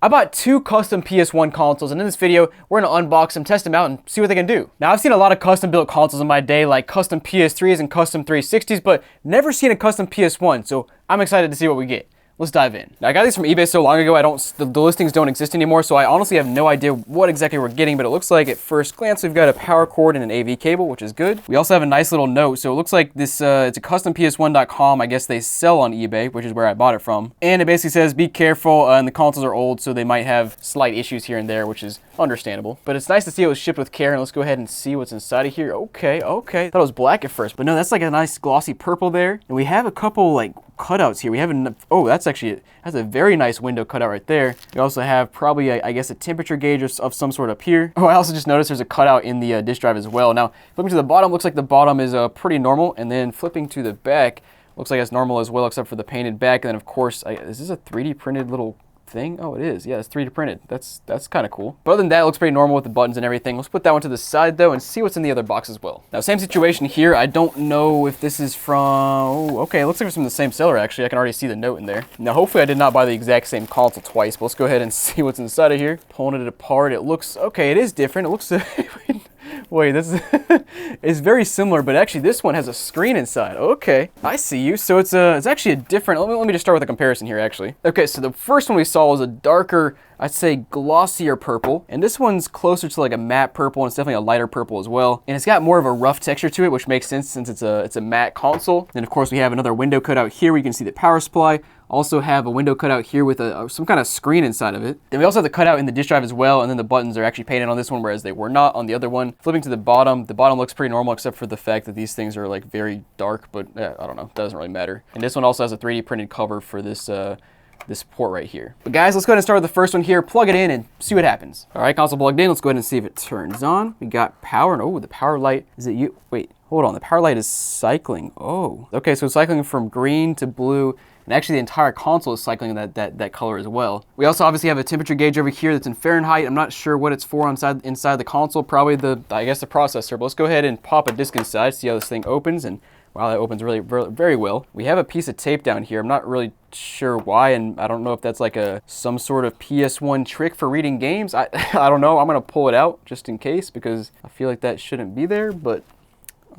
I bought two custom PS1 consoles, and in this video, we're gonna unbox them, test them out, and see what they can do. Now, I've seen a lot of custom built consoles in my day, like custom PS3s and custom 360s, but never seen a custom PS1, so I'm excited to see what we get. Let's dive in. Now, I got these from eBay so long ago, the listings don't exist anymore, so I honestly have no idea what exactly we're getting, but it looks like at first glance we've got a power cord and an AV cable, which is good. We also have a nice little note, so it looks like this, it's a customps1.com. I guess they sell on eBay, which is where I bought it from. And it basically says, be careful, and the consoles are old, so they might have slight issues here and there, which is understandable. But it's nice to see it was shipped with care, and let's go ahead and see what's inside of here. Okay. Thought it was black at first, but no, that's like a nice glossy purple there. And we have a couple, like, cutouts here. We have that's a very nice window cutout right there. We also have probably I guess a temperature gauge of some sort up here. Oh, I also just noticed there's a cutout in the disk drive as well. Now flipping to the bottom, looks like the bottom is pretty normal, and then flipping to the back, looks like it's normal as well, except for the painted back. And then of course, is this a 3D printed little thing? Oh, it is. Yeah, it's 3D printed. That's kind of cool. But other than that, it looks pretty normal with the buttons and everything. Let's put that one to the side though and see what's in the other box as well. Now, same situation here. I don't know if this is from, oh, okay, it looks like it's from the same seller actually. I can already see the note in there. Now, hopefully I did not buy the exact same console twice, but let's go ahead and see what's inside of here. Pulling it apart, it looks, okay, it is different. It looks, wait, this is it's very similar, but actually this one has a screen inside. Okay, I see you. So it's actually a different, let me just start with a comparison here actually. Okay, so the first one we saw was a darker, I'd say glossier purple, and this one's closer to like a matte purple, and it's definitely a lighter purple as well. And it's got more of a rough texture to it, which makes sense since it's a matte console. Then of course we have another window cutout here where you can see the power supply. Also have a window cutout here with some kind of screen inside of it. Then we also have the cutout in the disk drive as well, and then the buttons are actually painted on this one, whereas they were not on the other one. Flipping to the bottom looks pretty normal except for the fact that these things are like very dark, but I don't know, it doesn't really matter. And this one also has a 3D printed cover for this this port right here. But guys, let's go ahead and start with the first one here, plug it in and see what happens. All right, console plugged in, let's go ahead and see if it turns on. We got power, and oh, the power light, is it you? Wait, hold on, the power light is cycling. Oh, okay, so it's cycling from green to blue, and actually the entire console is cycling that color as well. We also obviously have a temperature gauge over here that's in Fahrenheit. I'm not sure what it's for inside the console, probably I guess the processor, but let's go ahead and pop a disc inside, see how this thing opens, and wow, that opens really very well. We have a piece of tape down here. I'm not really sure why, and I don't know if that's like some sort of PS1 trick for reading games. I don't know. I'm gonna pull it out just in case because I feel like that shouldn't be there, but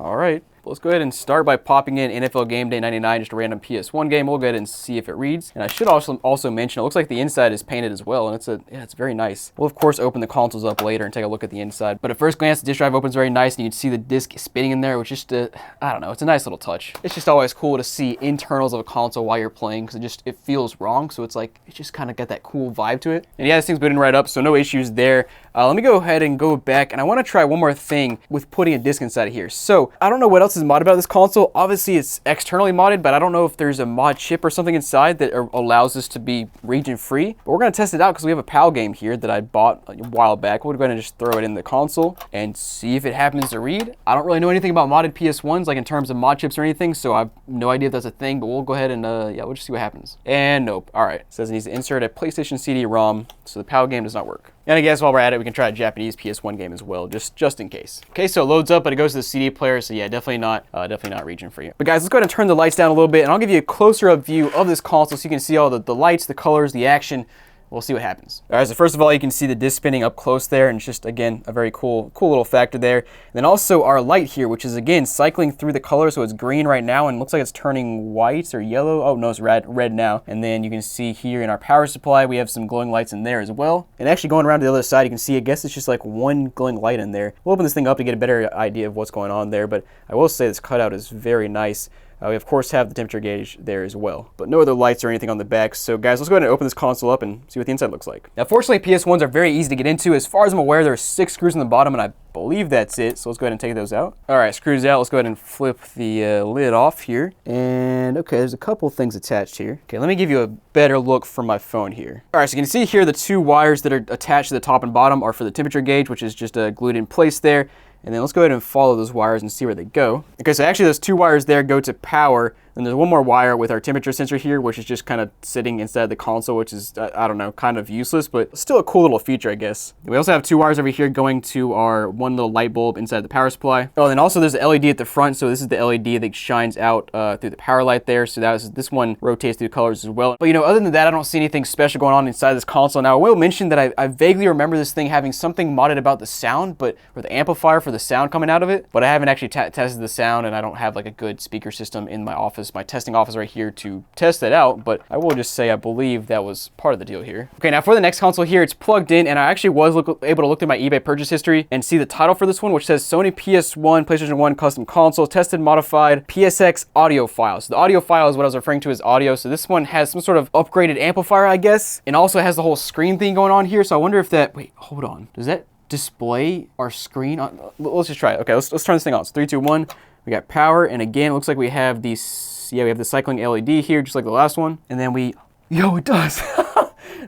all right. Let's go ahead and start by popping in NFL Game Day 99, just a random PS1 game. We'll go ahead and see if it reads. And I should also mention, it looks like the inside is painted as well, and it's very nice. We'll of course open the consoles up later and take a look at the inside. But at first glance, the disk drive opens very nice, and you can see the disc spinning in there, which is just, I don't know, it's a nice little touch. It's just always cool to see internals of a console while you're playing, because it feels wrong, so it's like, it just kind of got that cool vibe to it. And yeah, this thing's booting right up, so no issues there. Let me go ahead and go back, and I want to try one more thing with putting a disc inside of here. So I don't know what else is modded about this console. Obviously it's externally modded, but I don't know if there's a mod chip or something inside that allows this to be region free. But we're going to test it out because we have a PAL game here that I bought a while back. We're going to just throw it in the console and see if it happens to read. I don't really know anything about modded PS1s, like in terms of mod chips or anything, so I have no idea if that's a thing, but we'll go ahead and yeah, we'll just see what happens. And nope. All right, it says it needs to insert a PlayStation CD-ROM, so the PAL game does not work. And I guess while we're at it, we can try a Japanese PS1 game as well, just in case. Okay, so it loads up, but it goes to the CD player, so yeah, definitely not region for you. But guys, let's go ahead and turn the lights down a little bit, and I'll give you a closer up view of this console so you can see all the lights, the colors, the action. We'll see what happens. All right, so first of all, you can see the disc spinning up close there, and it's just, again, a very cool little factor there. And then also our light here, which is, again, cycling through the color, so it's green right now, and looks like it's turning white or yellow. Oh, no, it's red now. And then you can see here in our power supply, we have some glowing lights in there as well. And actually going around to the other side, you can see, I guess it's just like one glowing light in there. We'll open this thing up to get a better idea of what's going on there, but I will say this cutout is very nice. We of course have the temperature gauge there as well, but no other lights or anything on the back. So guys, let's go ahead and open this console up and see what the inside looks like. Now fortunately, PS1s are very easy to get into. As far as I'm aware, there are 6 screws on the bottom, and I believe that's it. So let's go ahead and take those out. All right, screws out. Let's go ahead and flip the lid off here. And okay, there's a couple things attached here. Okay, let me give you a better look from my phone here. All right, so you can see here the 2 wires that are attached to the top and bottom are for the temperature gauge, which is just glued in place there. And then let's go ahead and follow those wires and see where they go. Okay, so actually those 2 wires there go to power. And there's one more wire with our temperature sensor here, which is just kind of sitting inside the console, which is, I don't know, kind of useless, but still a cool little feature, I guess. We also have 2 wires over here going to our one little light bulb inside the power supply. Oh, and then also there's an LED at the front, so this is the LED that shines out through the power light there. So this one rotates through colors as well. But you know, other than that, I don't see anything special going on inside this console. Now, I will mention that I vaguely remember this thing having something modded about the sound, or the amplifier for the sound coming out of it, but I haven't actually tested the sound, and I don't have like a good speaker system in my office, my testing office right here to test it out, but I will just say I believe that was part of the deal here. Okay, now for the next console here, it's plugged in, and I actually was able to look through my eBay purchase history and see the title for this one, which says Sony PS1, PlayStation 1 custom console, tested, modified, PSX audio file. So the audio file is what I was referring to as audio, so this one has some sort of upgraded amplifier, I guess, and also has the whole screen thing going on here, so I wonder if that, wait, hold on, does that display our screen on? Let's just try it. Okay, let's turn this thing on. So 3, 2, 1. We got power, and again, it looks like we have these. Yeah, we have the cycling LED here, just like the last one, and then yo, it does.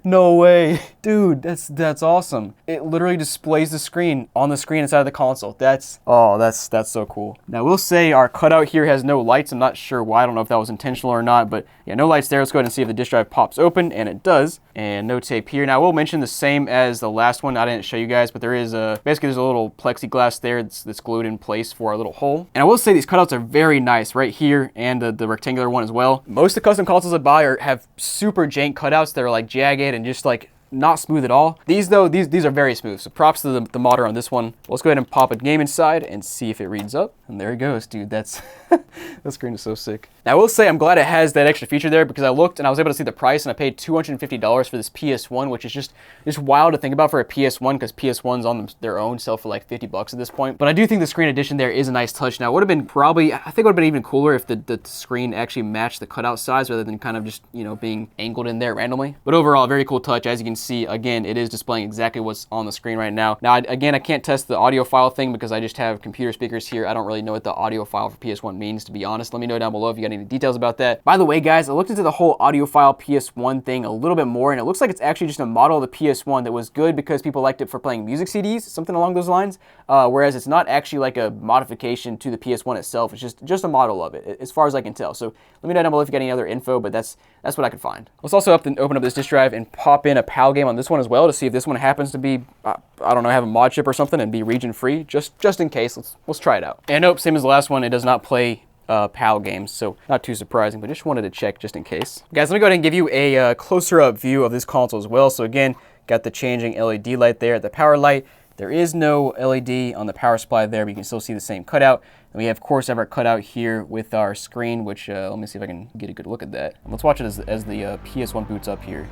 No way. Dude, that's awesome. It literally displays the screen on the screen inside of the console. That's so cool. Now, we'll say our cutout here has no lights. I'm not sure why. I don't know if that was intentional or not, but yeah, no lights there. Let's go ahead and see if the disk drive pops open, and it does. And no tape here. Now, I will mention the same as the last one. I didn't show you guys, but there is basically there's a little plexiglass there that's glued in place for our little hole. And I will say these cutouts are very nice right here, and the rectangular one as well. Most of the custom consoles I buy have super jank cutouts that are like jagged and just like not smooth at all. These though, these are very smooth. So props to the modder on this one. Let's go ahead and pop a game inside and see if it reads up. And there it goes, dude. That's that screen is so sick. Now I will say I'm glad it has that extra feature there, because I looked and I was able to see the price, and I paid $250 for this PS1, which is just wild to think about for a PS1, because PS1s on their own sell for like 50 bucks at this point. But I do think the screen addition there is a nice touch. Now it would have been I think it would have been even cooler if the screen actually matched the cutout size rather than kind of just, you know, being angled in there randomly. But overall, very cool touch. As you can see, again, it is displaying exactly what's on the screen right now. Now, again, I can't test the audio file thing because I just have computer speakers here. I don't really know what the audio file for PS1 means, to be honest. Let me know down below if you got any details about that. By the way, guys, I looked into the whole audio file PS1 thing a little bit more, and it looks like it's actually just a model of the PS1 that was good because people liked it for playing music CDs, something along those lines, whereas it's not actually like a modification to the PS1 itself. It's just a model of it, as far as I can tell. So let me know down below if you got any other info, but that's what I could find. Let's also open up this disk drive and pop in a PAL game on this one as well to see if this one happens to be, I don't know, have a mod chip or something and be region free, just in case. Let's try it out. And nope, same as the last one, it does not play PAL games, so not too surprising, but just wanted to check just in case. Guys, let me go ahead and give you a closer up view of this console as well. So again, got the changing LED light there at the power light. There is no LED on the power supply there, but you can still see the same cutout. And we, of course, have our cutout here with our screen, which, let me see if I can get a good look at that. And let's watch it as the PS1 boots up here.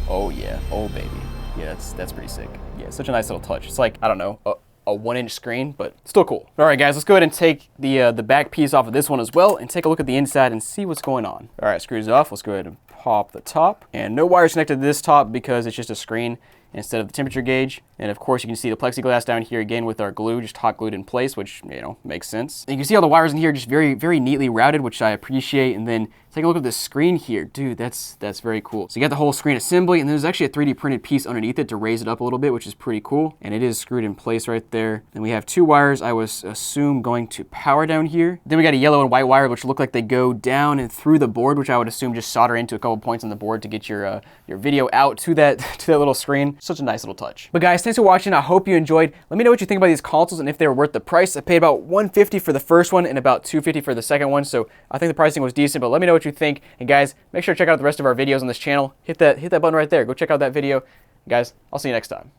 Oh, yeah. Oh, baby. Yeah, that's pretty sick. Yeah, such a nice little touch. It's like, I don't know, a 1-inch screen, but still cool. All right, guys, let's go ahead and take the back piece off of this one as well and take a look at the inside and see what's going on. All right, screws off. Let's go ahead and pop the top. And no wires connected to this top because it's just a screen instead of the temperature gauge. And of course, you can see the plexiglass down here again with our glue, just hot glued in place, which, you know, makes sense. And you can see all the wires in here just very, very neatly routed, which I appreciate. And then take a look at the screen here. Dude, that's very cool. So you got the whole screen assembly, and there's actually a 3D printed piece underneath it to raise it up a little bit, which is pretty cool. And it is screwed in place right there. And we have 2 wires, I would assume, going to power down here. Then we got a yellow and white wire, which look like they go down and through the board, which I would assume just solder into a couple points on the board to get your video out to that little screen. Such a nice little touch. But guys, thanks for watching. I hope you enjoyed. Let me know what you think about these consoles and if they were worth the price. I paid about $150 for the first one and about $250 for the second one, so I think the pricing was decent, but let me know what you think. And guys, make sure to check out the rest of our videos on this channel. Hit that button right there. Go check out that video. Guys, I'll see you next time.